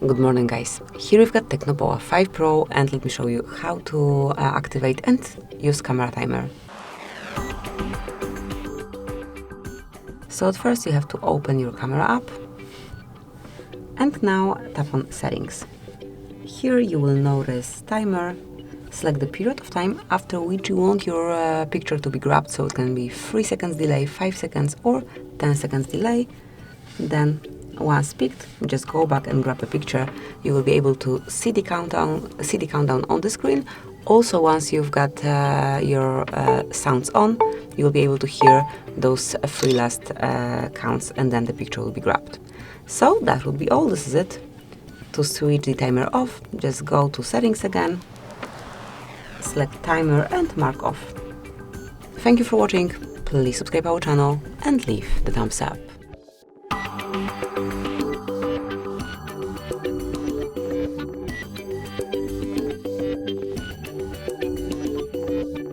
Good morning, guys. Here we've got Tecno Pova 5 Pro, and let me show you how to activate and use camera timer. So at first you have to open your camera app and now tap on settings. Here you will notice timer. Select the period of time after which you want your picture to be grabbed, so it can be 3 seconds delay, 5 seconds or 10 seconds delay. Then once picked, just go back and grab a picture. You will be able to see the countdown on the screen. Also, once you've got your sounds on, you will be able to hear those 3 last counts, and then the picture will be grabbed. So that would be all. This is it. To switch the timer off, just go to settings again, select timer and mark off. Thank you for watching. Please subscribe our channel and leave the thumbs up.